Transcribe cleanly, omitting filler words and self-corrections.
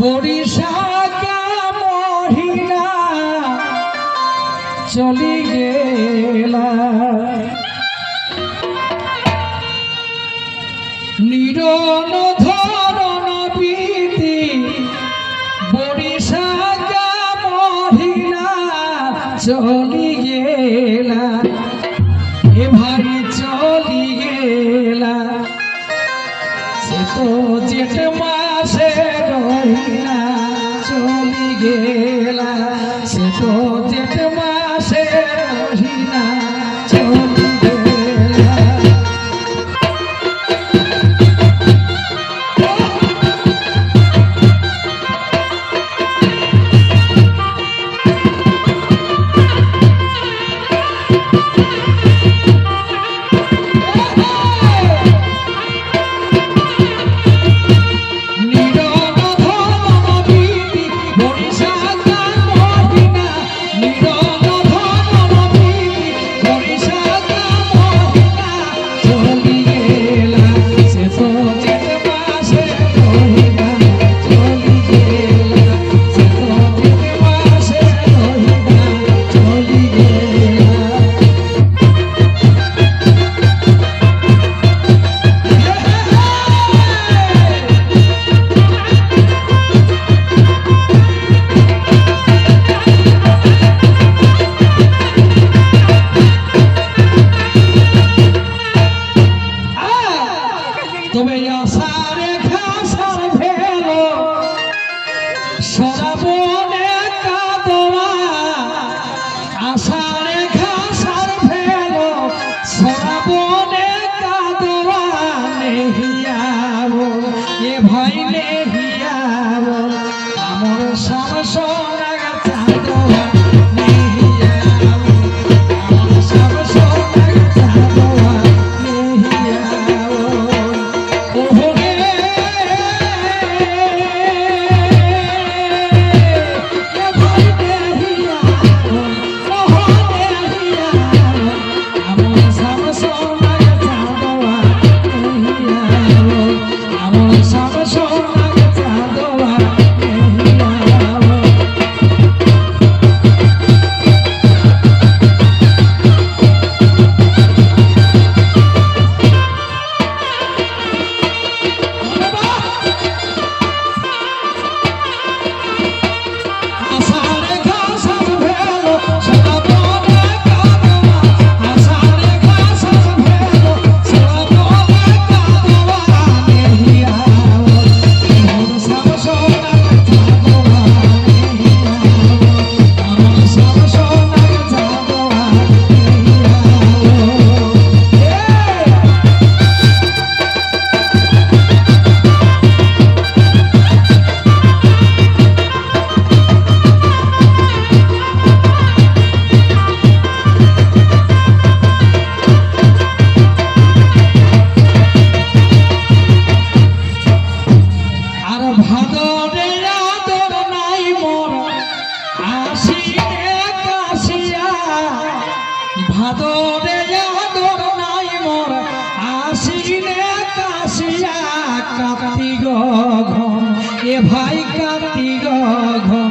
বরিশাকা মহিলা চলি গেলা নিরন ধরন বিধি বরিশাকা মহিলা চলি গেলা এ ভাই চলি গেলা সে তো জেঠ মাসে রহিলা চলি গেলা সে তো জেঠ মাসে রহিলা চলি গেলা তবে আষাঢ়ে ঘাসার ভেলো শ্রাবণে কাদোয়া আষাঢ়ে ঘাসার ভেলো শ্রাবণে কাদোয়া নেহিয়াবো এ ভাই নেহিয়াবো আমার শামসোনা চাঁদোয়া নেহিয়াবো আমার শামসোনা চাঁদোয়া নেহিয়াবো ভাদরে আদর নাই মোর আশিনে কাশিয়া কার্তিক ঘন এ ভাই কার্তিক ঘন